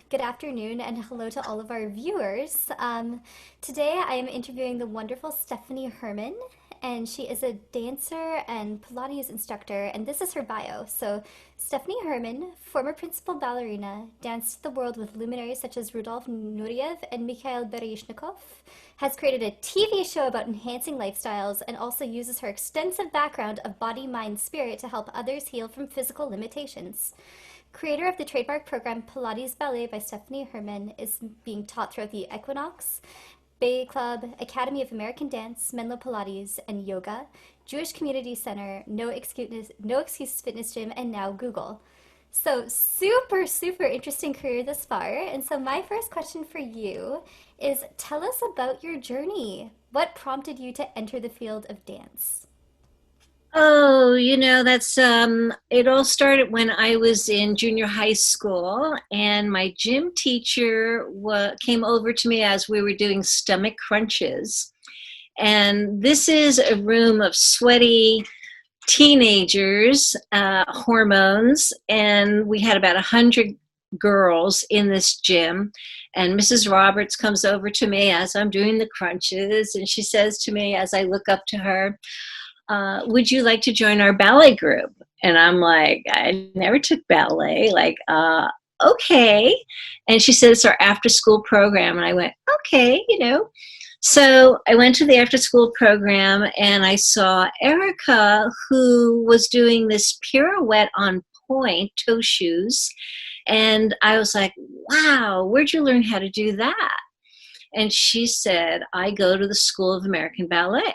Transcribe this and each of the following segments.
Good afternoon and hello to all of our viewers. Today I am interviewing the wonderful Stephanie Herman, and she is a dancer and Pilates instructor, and this is her bio. So, Stephanie Herman, former principal ballerina, danced the world with luminaries such as Rudolf, Nureyev, and Mikhail Baryshnikov, has created a TV show about enhancing lifestyles, and also uses her extensive background of body, mind, spirit to help others heal from physical limitations. Creator of the trademark program Pilates Ballet by Stephanie Herman is being taught throughout the Equinox, Bay Club, Academy of American Dance, Menlo Pilates, and Yoga, Jewish Community Center, No Excuses Fitness Gym, and now Google. So super, super interesting career thus far. And so my first question for you is tell us about your journey. What prompted you to enter the field of dance? Oh, that's it all started when I was in junior high school, and my gym teacher came over to me as we were doing stomach crunches. And this is a room of sweaty teenagers, hormones, and we had about 100 girls in this gym. And Mrs. Roberts comes over to me as I'm doing the crunches, and she says to me as I look up to her, would you like to join our ballet group? And I'm like, I never took ballet. Like, okay. And she said, it's our after school program. And I went, okay. So I went to the after school program and I saw Erica, who was doing this pirouette on point, toe shoes. And I was like, wow, where'd you learn how to do that? And she said, I go to the School of American Ballet.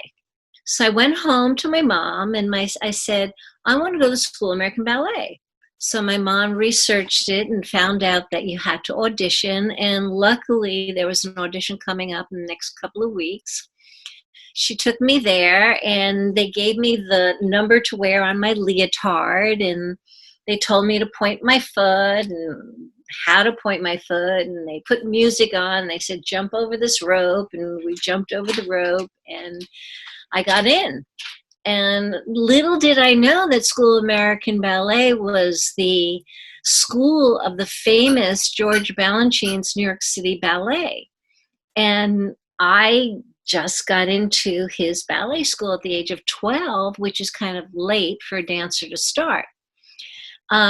So I went home to my mom and I said, I want to go to School of American Ballet. So my mom researched it and found out that you had to audition. And luckily, there was an audition coming up in the next couple of weeks. She took me there and they gave me the number to wear on my leotard. And they told me to point my foot and how to point my foot. And they put music on. And they said, jump over this rope. And we jumped over the rope. And I got in. And little did I know that School of American Ballet was the school of the famous George Balanchine's New York City Ballet. And I just got into his ballet school at the age of 12, which is kind of late for a dancer to start.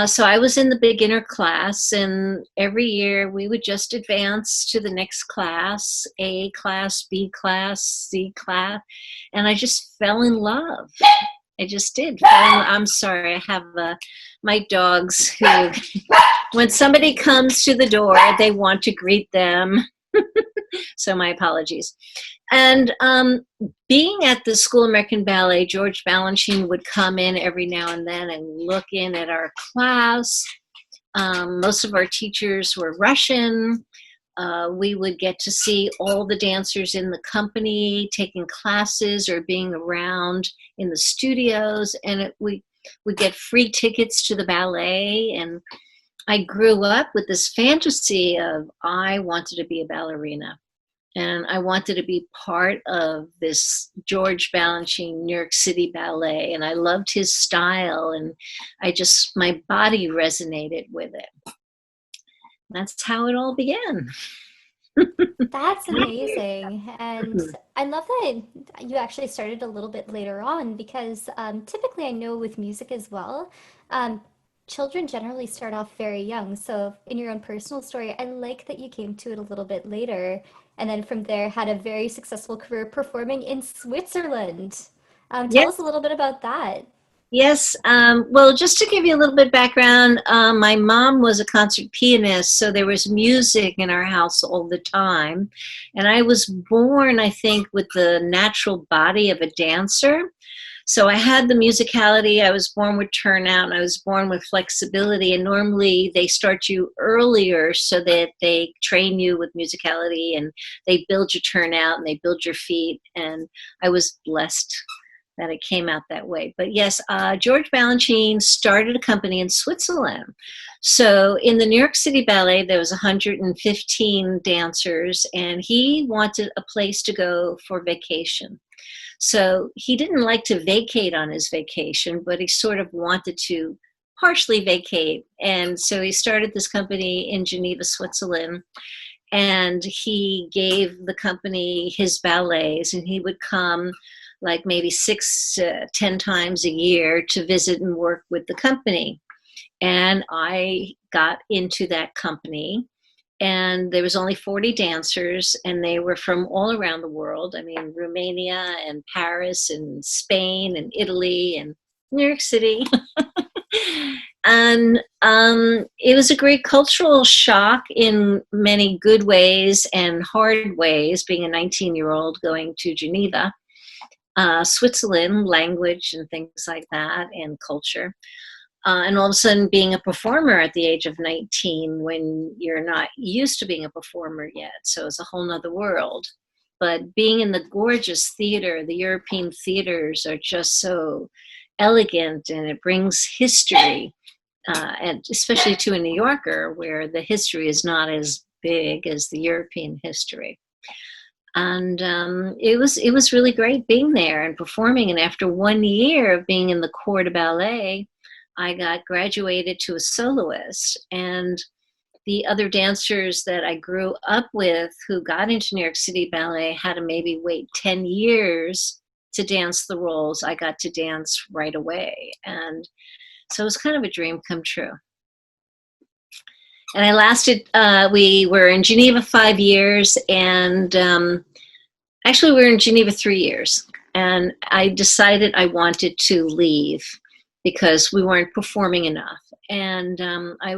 So I was in the beginner class, and every year we would just advance to the next class, A class, B class, C class, and I just fell in love. I just did. I'm sorry, I have my dogs who, when somebody comes to the door, they want to greet them. So my apologies. And being at the School of American Ballet, George Balanchine would come in every now and then and look in at our class. Most of our teachers were Russian. We would get to see all the dancers in the company taking classes or being around in the studios. And we would get free tickets to the ballet. And I grew up with this fantasy of I wanted to be a ballerina. And I wanted to be part of this George Balanchine New York City Ballet. And I loved his style. And my body resonated with it. That's how it all began. That's amazing. And I love that you actually started a little bit later on because typically I know with music as well, um, children generally start off very young. So in your own personal story, I like that you came to it a little bit later and then from there had a very successful career performing in Switzerland. Tell us Yes. a little bit about that. Yes. Well, just to give you a little bit of background, my mom was a concert pianist, so there was music in our house all the time. And I was born, I think, with the natural body of a dancer. So I had the musicality. I was born with turnout, and I was born with flexibility. And normally they start you earlier so that they train you with musicality and they build your turnout and they build your feet. And I was blessed that it came out that way. But yes, George Balanchine started a company in Switzerland. So in the New York City Ballet, there was 115 dancers, and he wanted a place to go for vacation. So he didn't like to vacate on his vacation, but he sort of wanted to partially vacate. And so he started this company in Geneva, Switzerland, and he gave the company his ballets, and he would come like maybe 6 to 10 times a year to visit and work with the company. And I got into that company, and there was only 40 dancers, and they were from all around the world. I mean, Romania and Paris and Spain and Italy and New York City. And it was a great cultural shock in many good ways and hard ways, being a 19-year-old going to Geneva, Switzerland, language and things like that, and culture. And all of a sudden being a performer at the age of 19 when you're not used to being a performer yet. So it's a whole nother world. But being in the gorgeous theater, the European theaters are just so elegant, and it brings history, and especially to a New Yorker where the history is not as big as the European history. And it was really great being there and performing. And after 1 year of being in the corps de ballet, I got graduated to a soloist, and the other dancers that I grew up with who got into New York City Ballet had to maybe wait 10 years to dance the roles. I got to dance right away. And so it was kind of a dream come true. And I lasted, we were in Geneva 5 years, and actually we were in Geneva 3 years. And I decided I wanted to leave because we weren't performing enough. And I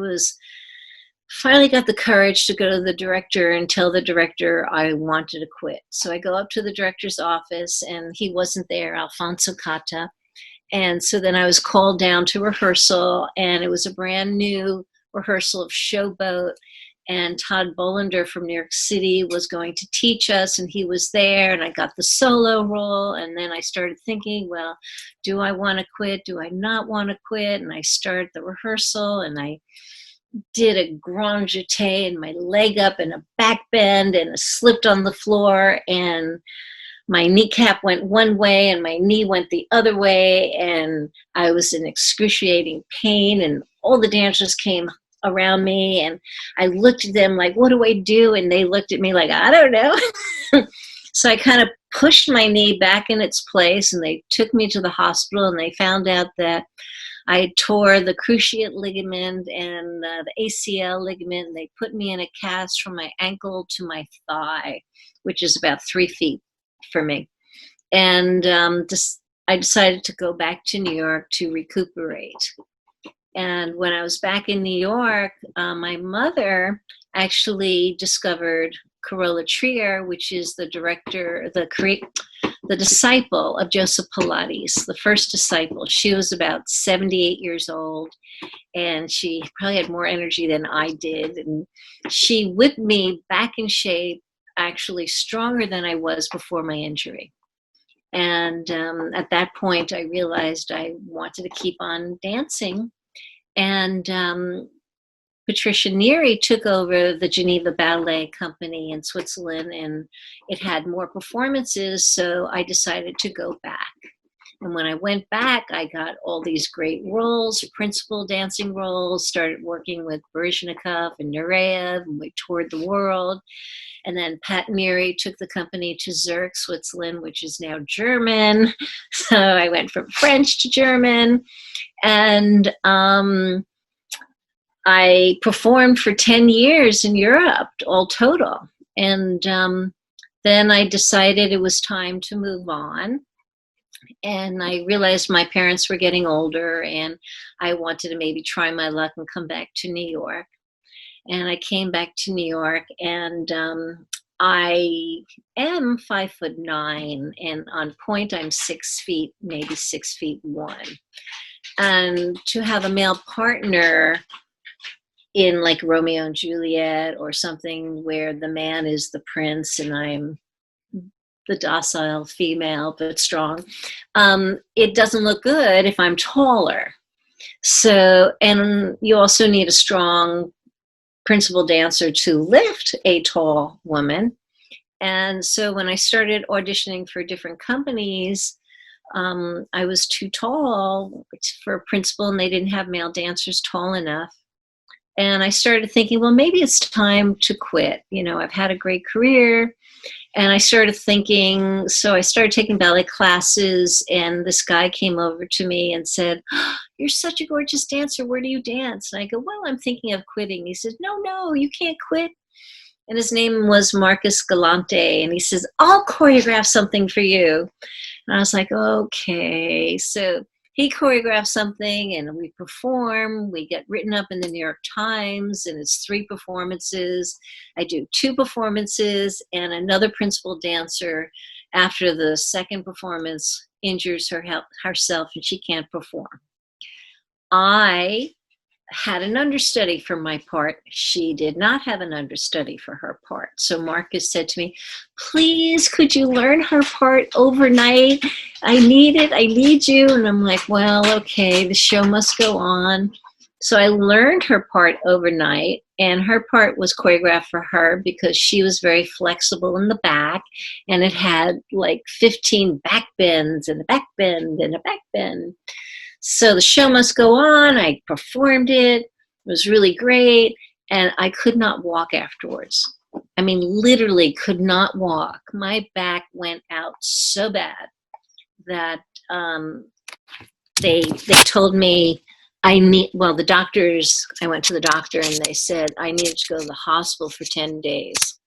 finally got the courage to go to the director and tell the director I wanted to quit. So I go up to the director's office, and he wasn't there, Alfonso Cata. And so then I was called down to rehearsal, and it was a brand new rehearsal of Showboat. And Todd Bolender from New York City was going to teach us, and he was there, and I got the solo role. And then I started thinking, well, do I want to quit? Do I not want to quit? And I started the rehearsal, and I did a grand jeté and my leg up and a back bend, and I slipped on the floor, and my kneecap went one way and my knee went the other way, and I was in excruciating pain, and all the dancers came around me, and I looked at them like, what do I do? And they looked at me like, I don't know. So I kind of pushed my knee back in its place, and they took me to the hospital, and they found out that I tore the cruciate ligament and the ACL ligament, and they put me in a cast from my ankle to my thigh, which is about 3 feet for me. And I decided to go back to New York to recuperate. And when I was back in New York, my mother actually discovered Carola Trier, which is the director, the disciple of Joseph Pilates, the first disciple. She was about 78 years old, and she probably had more energy than I did. And she whipped me back in shape, actually stronger than I was before my injury. And at that point, I realized I wanted to keep on dancing. And Patricia Neary took over the Geneva Ballet Company in Switzerland, and it had more performances, so I decided to go back. And when I went back, I got all these great roles, principal dancing roles, started working with Baryshnikov and Nureyev, and we toured the world. And then Pat Neary took the company to Zurich, Switzerland, which is now German. So I went from French to German. And I performed for 10 years in Europe, all total. And then I decided it was time to move on. And I realized my parents were getting older, and I wanted to maybe try my luck and come back to New York. And I came back to New York, and I am 5'9", and on point I'm 6 feet, maybe 6'1". And to have a male partner in like Romeo and Juliet or something where the man is the prince and I'm the docile female but strong, it doesn't look good if I'm taller. So, and you also need a strong principal dancer to lift a tall woman. And so when I started auditioning for different companies, I was too tall for a principal, and they didn't have male dancers tall enough. And I started thinking, well, maybe it's time to quit. I've had a great career. And I started thinking, so I started taking ballet classes, and this guy came over to me and said, "Oh, you're such a gorgeous dancer. Where do you dance?" And I go, "Well, I'm thinking of quitting." He says, "No, you can't quit." And his name was Marcus Galante. And he says, "I'll choreograph something for you." And I was like, okay. So he choreographed something, and we perform. We get written up in the New York Times, and it's 3 performances. I do 2 performances, and another principal dancer, after the second performance, injures herself, and she can't perform. I had an understudy for my part. She did not have an understudy for her part. So Marcus said to me, "Please, could you learn her part overnight? I need it. I need you." And I'm like, well, okay, the show must go on. So I learned her part overnight, and her part was choreographed for her because she was very flexible in the back, and it had like 15 back bends and a back bend and a back bend. So the show must go on. I performed it. It was really great. And I could not walk afterwards. I mean, literally could not walk. My back went out so bad that they told me I went to the doctor, and they said I needed to go to the hospital for 10 days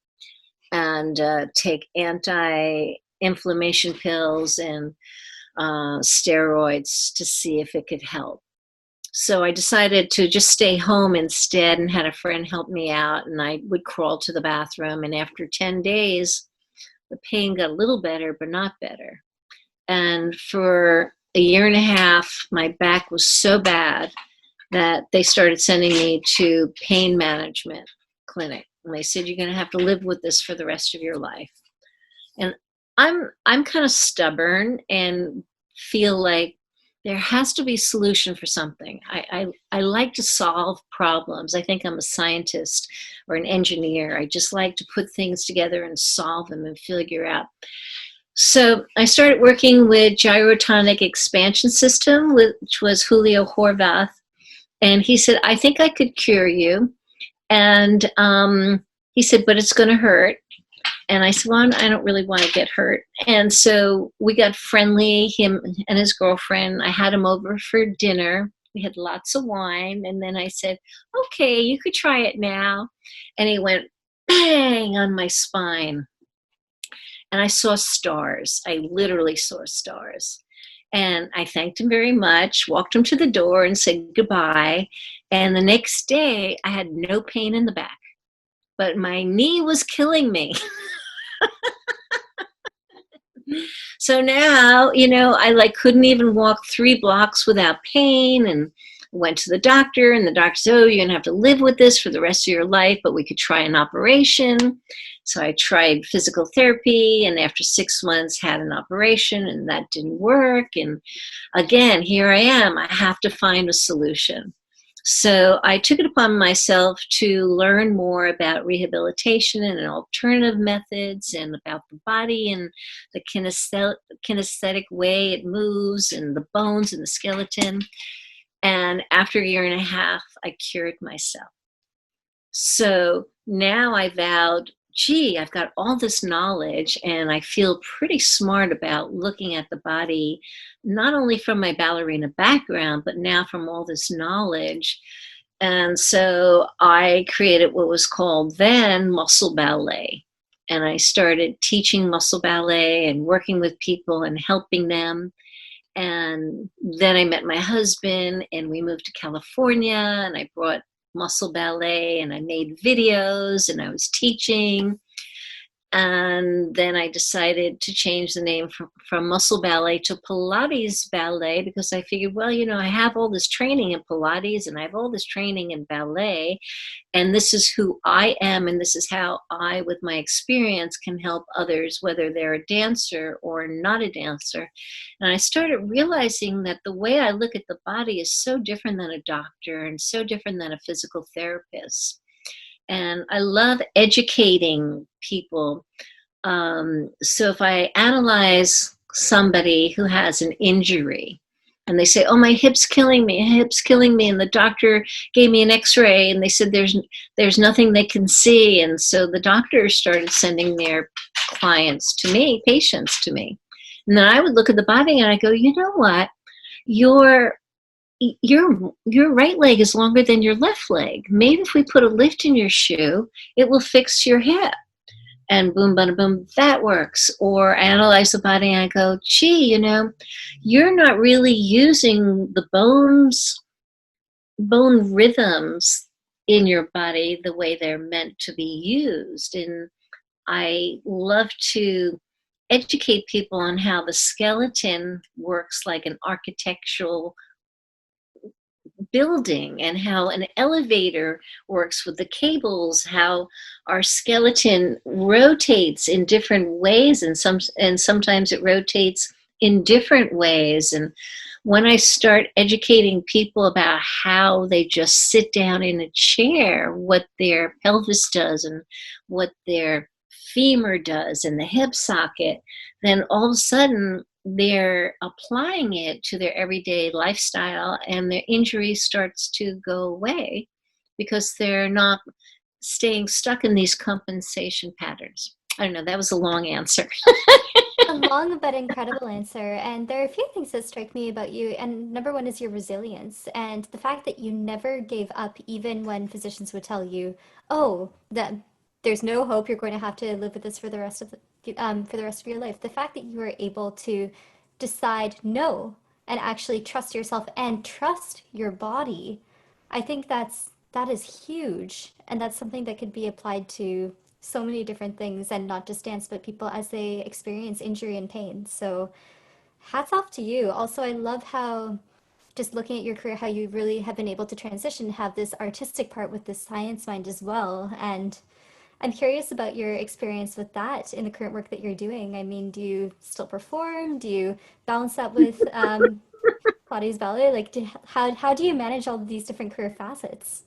and take anti-inflammation pills and steroids to see if it could help. So I decided to just stay home instead, and had a friend help me out, and I would crawl to the bathroom. And after 10 days, the pain got a little better, but not better. And for a year and a half, my back was so bad that they started sending me to pain management clinic. And they said, "You're going to have to live with this for the rest of your life." And I'm kind of stubborn and feel like there has to be a solution for something. I like to solve problems. I think I'm a scientist or an engineer. I just like to put things together and solve them and figure out. So I started working with gyrotonic expansion system, which was Julio Horvath. And he said, "I think I could cure you." And he said, "But it's going to hurt." And I said, "Well, I don't really want to get hurt." And so we got friendly, him and his girlfriend. I had him over for dinner. We had lots of wine. And then I said, "Okay, you could try it now." And he went bang on my spine. And I saw stars. I literally saw stars. And I thanked him very much, walked him to the door and said goodbye. And the next day, I had no pain in the back. But my knee was killing me. So now, I couldn't even walk 3 blocks without pain, and went to the doctor, and the doctor said, "Oh, you're going to have to live with this for the rest of your life, but we could try an operation." So I tried physical therapy, and after 6 months had an operation, and that didn't work. And again, here I am. I have to find a solution. So I took it upon myself to learn more about rehabilitation and alternative methods, and about the body and the kinesthetic way it moves, and the bones and the skeleton. And after a year and a half, I cured myself. So now I vowed, gee, I've got all this knowledge, and I feel pretty smart about looking at the body, not only from my ballerina background, but now from all this knowledge. And so I created what was called then muscle ballet. And I started teaching muscle ballet and working with people and helping them. And then I met my husband, and we moved to California, and I brought muscle ballet, and I made videos, and I was teaching. And then I decided to change the name from muscle ballet to Pilates Ballet, because I figured, well, I have all this training in Pilates, and I have all this training in ballet, and this is who I am, and this is how I, with my experience, can help others, whether they're a dancer or not a dancer. And I started realizing that the way I look at the body is so different than a doctor, and so different than a physical therapist. And I love educating people. So if I analyze somebody who has an injury and they say, oh, my hip's killing me, hip's killing me. And the doctor gave me an x-ray and they said there's nothing they can see. And so the doctors started sending their clients to me, patients to me. And then I would look at the body and I go, you know what? Your right leg is longer than your left leg. Maybe if we put a lift in your shoe, it will fix your hip. And boom, bada, boom, that works. Or I analyze the body and I go, gee, you're not really using the bone rhythms in your body the way they're meant to be used. And I love to educate people on how the skeleton works like an architectural building and how an elevator works with the cables, how our skeleton rotates in different ways, and sometimes it rotates in different ways. And when I start educating people about how they just sit down in a chair, what their pelvis does and what their femur does and the hip socket, then all of a sudden they're applying it to their everyday lifestyle and their injury starts to go away because they're not staying stuck in these compensation patterns. I don't know, that was a long answer. A long but incredible answer. And there are a few things that strike me about you. And number one is your resilience and the fact that you never gave up, even when physicians would tell you, oh, that there's no hope, you're going to have to live with this for the rest of your life. The fact that you were able to decide no and actually trust yourself and trust your body, I think that is huge, and that's something that could be applied to so many different things, and not just dance, but people as they experience injury and pain. So hats off to you. Also, I love how, just looking at your career, how you really have been able to transition, have this artistic part with this science mind as well. And I'm curious about your experience with that in the current work that you're doing. I mean, do you still perform? Do you balance that with Pilates Ballet? Like, how do you manage all of these different career facets?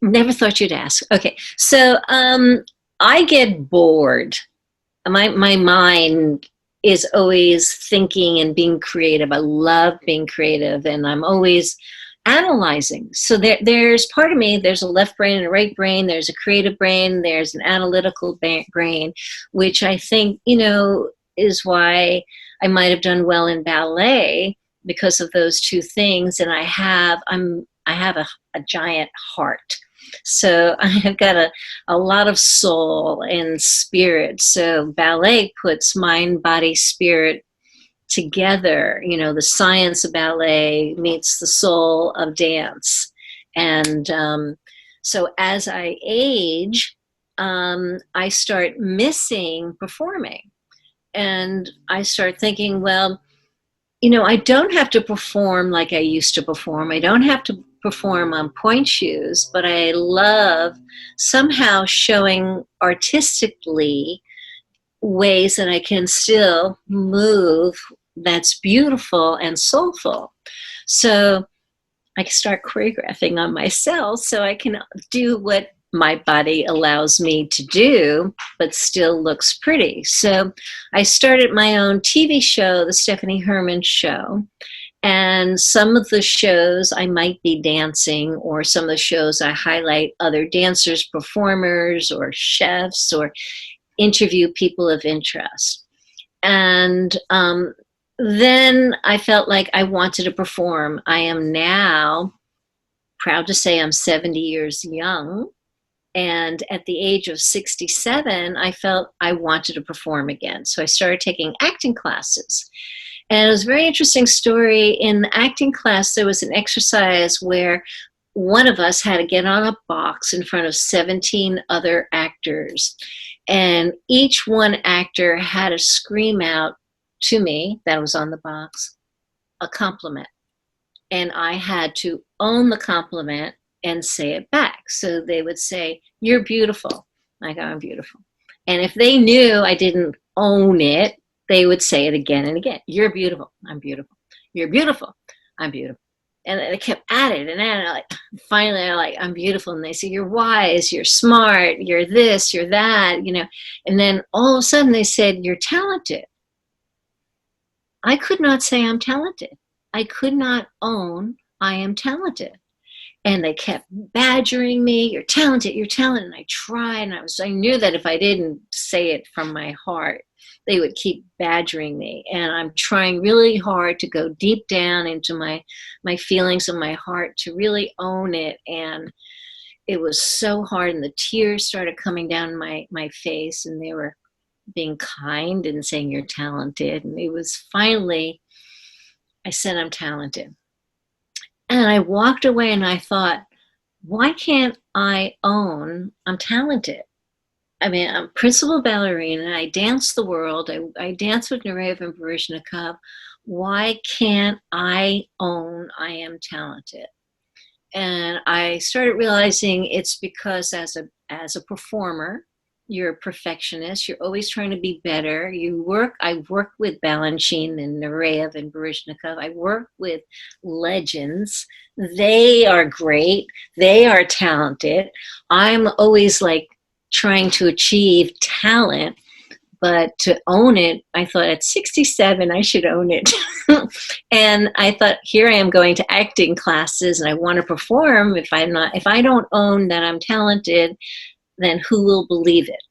Never thought you'd ask. Okay, so I get bored. My mind is always thinking and being creative. I love being creative, and I'm always analyzing. So there's part of me, there's a left brain and a right brain, there's a creative brain, there's an analytical brain, which I think, is why I might have done well in ballet, because of those two things. And I have a giant heart. So I have got a lot of soul and spirit. So ballet puts mind, body, spirit together. The science of ballet meets the soul of dance. And so as I age, I start missing performing. And I start thinking, well, I don't have to perform like I used to perform. I don't have to perform on point shoes, but I love somehow showing artistically ways that I can still move that's beautiful and soulful. So I can start choreographing on myself so I can do what my body allows me to do, but still looks pretty. So I started my own TV show, the Stephanie Herman Show. And some of the shows I might be dancing, or some of the shows I highlight other dancers, performers, or chefs, or interview people of interest. And then I felt like I wanted to perform. I am now proud to say I'm 70 years young. And at the age of 67, I felt I wanted to perform again. So I started taking acting classes. And it was a very interesting story. In the acting class, there was an exercise where one of us had to get on a box in front of 17 other actors. And each one actor had to scream out to me, that was on the box, a compliment. And I had to own the compliment and say it back. So they would say, "You're beautiful." I go, "I'm beautiful." And if they knew I didn't own it, they would say it again and again. "You're beautiful." "I'm beautiful." "You're beautiful." "I'm beautiful." And they kept at it and at it. Like, finally, they're like, "I'm beautiful." And they say, "You're wise, you're smart, you're this, you're that, And then all of a sudden they said, "You're talented." I could not say I'm talented. I could not own I am talented. And they kept badgering me, you're talented, you're talented. And I tried, and I knew that if I didn't say it from my heart, they would keep badgering me. And I'm trying really hard to go deep down into my feelings and my heart to really own it. And it was so hard, and the tears started coming down my face, and they were being kind and saying you're talented. And it was finally, I said I'm talented. And I walked away and I thought, why can't I own I'm talented? I mean, I'm principal ballerina. I dance the world. I dance with Nureyev and Baryshnikov. Why can't I own I am talented? And I started realizing it's because as a performer, you're a perfectionist. You're always trying to be better. I work with Balanchine and Nureyev and Baryshnikov. I work with legends. They are great. They are talented. I'm always like trying to achieve talent, but to own it, I thought at 67, I should own it. And I thought, here I am going to acting classes and I want to perform. If I don't own that I'm talented, then who will believe it?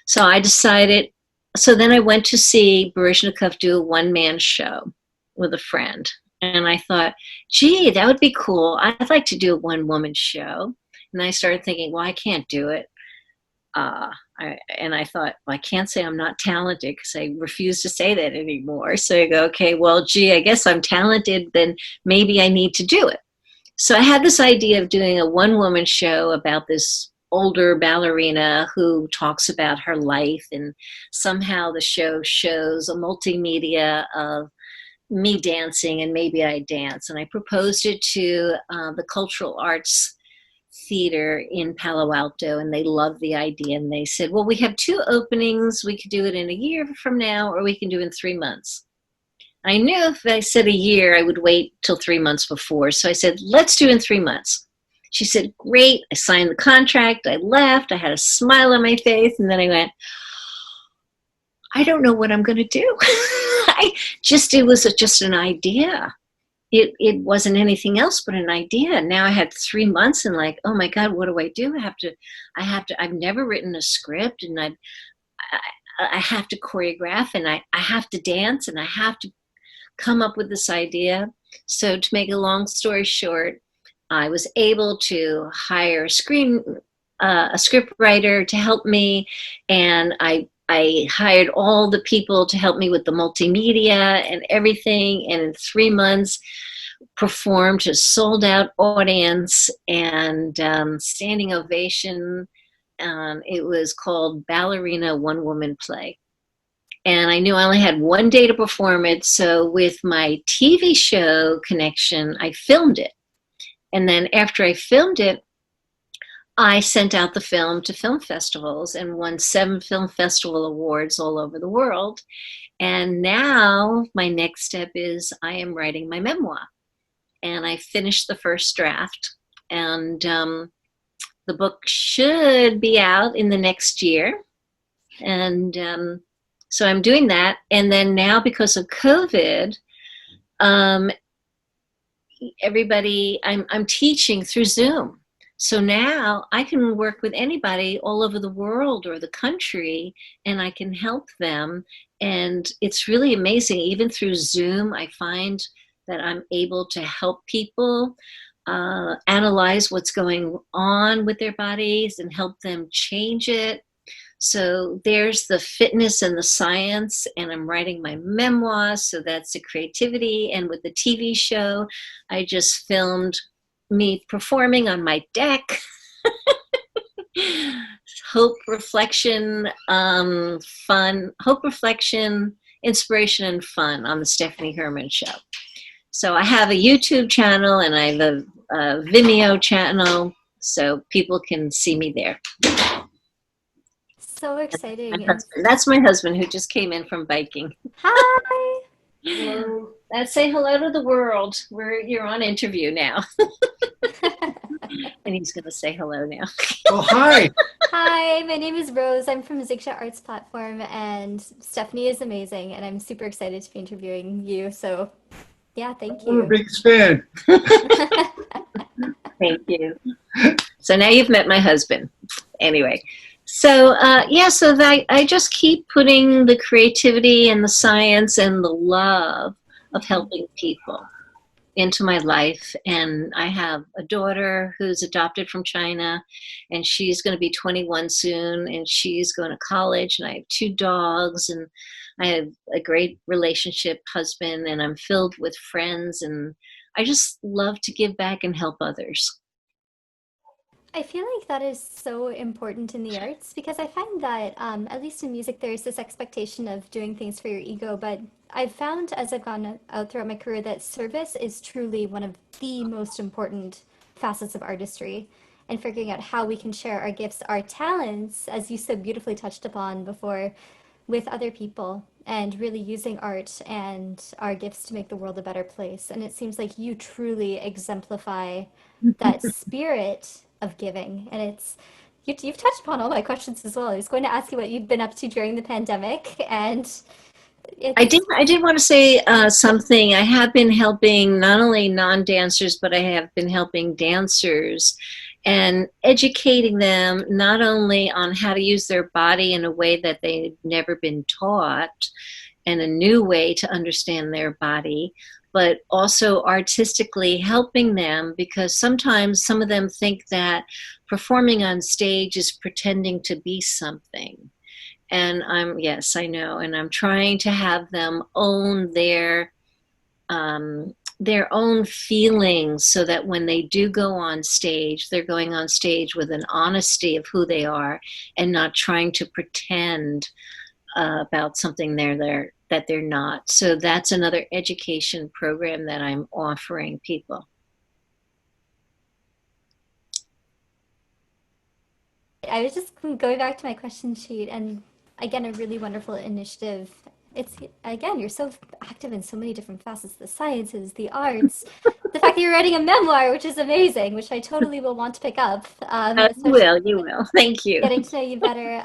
So I decided, so then I went to see Baryshnikov do a one-man show with a friend. And I thought, gee, that would be cool. I'd like to do a one-woman show. And I started thinking, well, I can't do it. And I thought, well, I can't say I'm not talented because I refuse to say that anymore. So I go, okay, well, gee, I guess I'm talented, then maybe I need to do it. So I had this idea of doing a one-woman show about this older ballerina who talks about her life, and somehow the show shows a multimedia of me dancing, and maybe I dance. And I proposed it to the Cultural Arts Theater in Palo Alto, and they loved the idea. And they said, well, we have 2 openings. We could do it in a year from now, or we can do it in 3 months. I knew if I said a year, I would wait till 3 months before. So I said, let's do it in 3 months. She said, great. I signed the contract. I left. I had a smile on my face. And then I went, I don't know what I'm going to do. It was just an idea. It wasn't anything else but an idea. Now I had 3 months and like, oh my God, what do I do? I've never written a script, and I have to choreograph, and I have to dance, and I have to come up with this idea. So to make a long story short, I was able to hire a script writer to help me, and I hired all the people to help me with the multimedia and everything, and in 3 months performed to a sold-out audience and standing ovation. It was called Ballerina One Woman Play. And I knew I only had 1 day to perform it, so with my TV show connection, I filmed it. And then after I filmed it, I sent out the film to film festivals and won 7 film festival awards all over the world. And now my next step is I am writing my memoir. And I finished the first draft. And the book should be out in the next year. And so I'm doing that. And then now, because of COVID, I'm teaching through Zoom. So now I can work with anybody all over the world or the country, and I can help them. And it's really amazing. Even through Zoom, I find that I'm able to help people analyze what's going on with their bodies and help them change it. So there's the fitness and the science, and I'm writing my memoir, so that's the creativity. And with the TV show, I just filmed me performing on my deck. Hope, reflection, fun. Hope, reflection, inspiration, and fun on the Stephanie Herman Show. So I have a YouTube channel, and I have a Vimeo channel, so people can see me there. So exciting. That's my husband, who just came in from biking. Hi. Hello. Let's say hello to the world. You're on interview now. And he's going to say hello now. Oh, hi. Hi, my name is Rose. I'm from ZIKSA Arts Platform, and Stephanie is amazing, and I'm super excited to be interviewing you. So, yeah, thank I'm a you. big fan. Thank you. So now you've met my husband. Anyway, so yeah, so I just keep putting the creativity and the science and the love of helping people into my life. And I have a daughter who's adopted from China, and she's going to be 21 soon, and she's going to college, and I have two dogs, and I have a great relationship husband, and I'm filled with friends, and I just love to give back and help others. I feel like that is so important in the arts because I find that, at least in music, there's this expectation of doing things for your ego. But I've found as I've gone out throughout my career that service is truly one of the most important facets of artistry. And figuring out how we can share our gifts, our talents, as you so beautifully touched upon before, with other people and really using art and our gifts to make the world a better place. And it seems like you truly exemplify that spirit of giving. And you've touched upon all my questions as well. I was going to ask you what you've been up to during the pandemic, and I did. it's I did want to say something. I have been helping not only non-dancers, but I have been helping dancers and educating them not only on how to use their body in a way that they've never been taught, and a new way to understand their body, but also artistically helping them, because sometimes some of them think that performing on stage is pretending to be something. And yes, I know, and I'm trying to have them own their own feelings, so that when they do go on stage, they're going on stage with an honesty of who they are, and not trying to pretend about something that they're not. So that's another education program that I'm offering people. I was just going back to my question sheet, and again, a really wonderful initiative. It's again, you're so active in so many different facets, the sciences, the arts, the fact that you're writing a memoir, which is amazing, which I totally will want to pick up, You especially will, you will. Thank you. getting to know you better.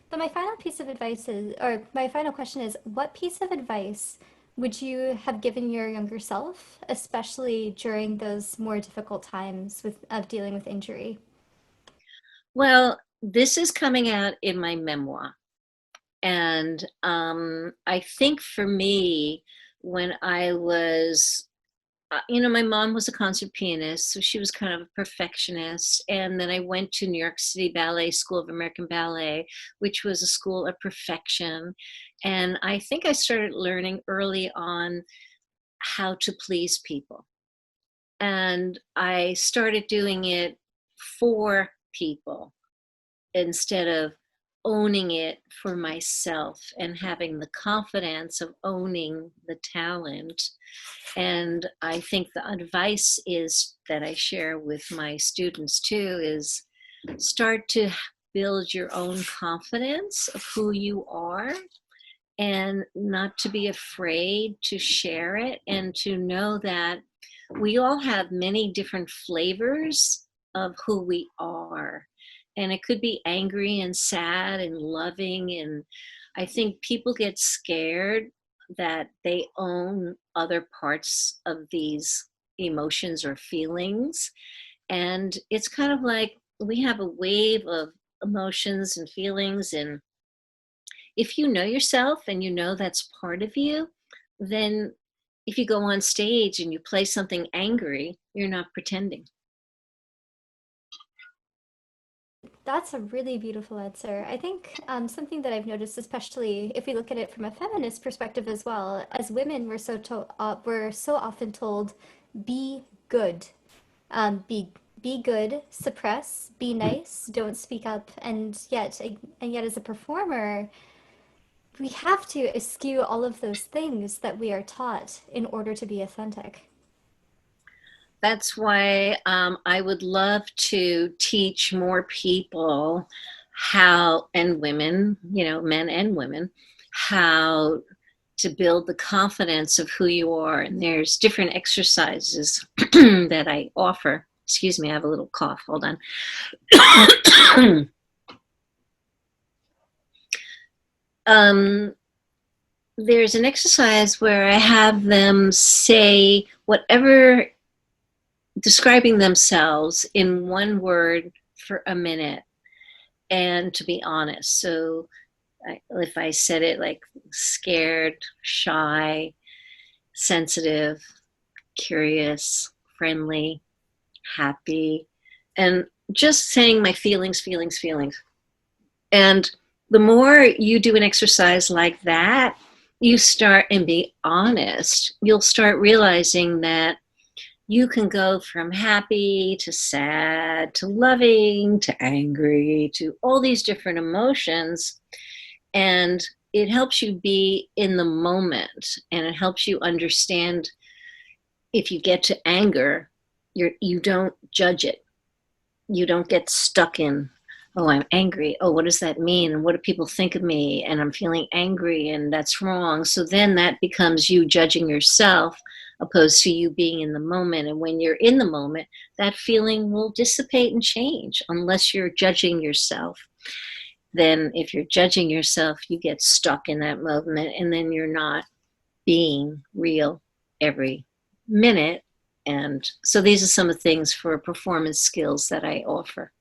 But my final piece of advice is, or my final question is, what piece of advice would you have given your younger self, especially during those more difficult times of dealing with injury? Well, this is coming out in my memoir. And I think for me, when I was, my mom was a concert pianist, so she was kind of a perfectionist. And then I went to New York City Ballet School of American Ballet, which was a school of perfection. And I think I started learning early on how to please people. And I started doing it for people instead of owning it for myself, and having the confidence of owning the talent. And I think the advice is that I share with my students too is start to build your own confidence of who you are, and not to be afraid to share it, and to know that we all have many different flavors of who we are. And it could be angry and sad and loving. And I think people get scared that they own other parts of these emotions or feelings. And it's kind of like we have a wave of emotions and feelings. And if you know yourself and you know that's part of you, then if you go on stage and you play something angry, you're not pretending. That's a really beautiful answer. I think something that I've noticed, especially if we look at it from a feminist perspective as well, as women, we're so often told, "Be good, be good, suppress, be nice, don't speak up," and yet as a performer, we have to eschew all of those things that we are taught in order to be authentic. That's why I would love to teach more people how, and women, men and women, how to build the confidence of who you are. And there's different exercises that I offer Excuse me, I have a little cough. Hold on. There's an exercise where I have them say whatever, describing themselves in one word for a minute, and to be honest. So if I said it like scared, shy, sensitive, curious, friendly, happy, and just saying my feelings, feelings, feelings. And the more you do an exercise like that, you start and be honest, you'll start realizing that you can go from happy to sad to loving to angry to all these different emotions. And it helps you be in the moment, and it helps you understand if you get to anger, you don't judge it. You don't get stuck in, oh, I'm angry. Oh, what does that mean? What do people think of me? And I'm feeling angry, and that's wrong. So then that becomes you judging yourself opposed to you being in the moment. And when you're in the moment, that feeling will dissipate and change unless you're judging yourself. Then if you're judging yourself, you get stuck in that moment, and then you're not being real every minute. And so these are some of the things for performance skills that I offer.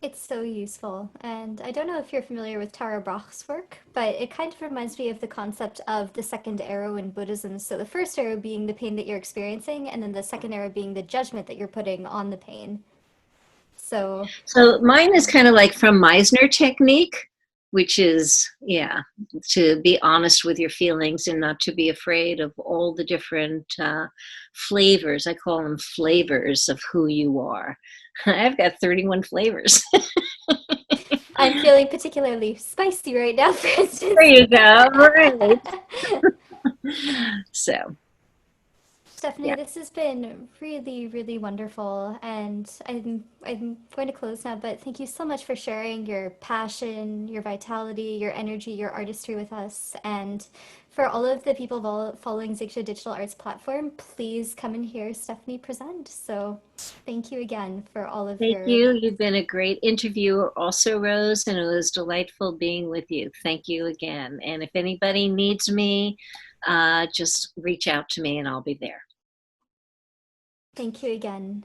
It's so useful. And I don't know if you're familiar with Tara Brach's work, but it kind of reminds me of the concept of the second arrow in Buddhism. So the first arrow being the pain that you're experiencing, and then the second arrow being the judgment that you're putting on the pain. So, So mine is kind of like from Meisner technique, which is, yeah, to be honest with your feelings and not to be afraid of all the different flavors. I call them flavors of who you are. I've got 31 flavors. I'm feeling particularly spicy right now, for There instance. you go. Right. So, Stephanie, yeah. this has been really, really wonderful, and I'm going to close now, but thank you so much for sharing your passion, your vitality, your energy, your artistry with us. And for all of the people following ZIKSA Digital Arts platform, please come and hear Stephanie present. So thank you again for all of Thank your. you. You've been a great interviewer also, Rose, and it was delightful being with you. Thank you again. And if anybody needs me, just reach out to me and I'll be there. Thank you again.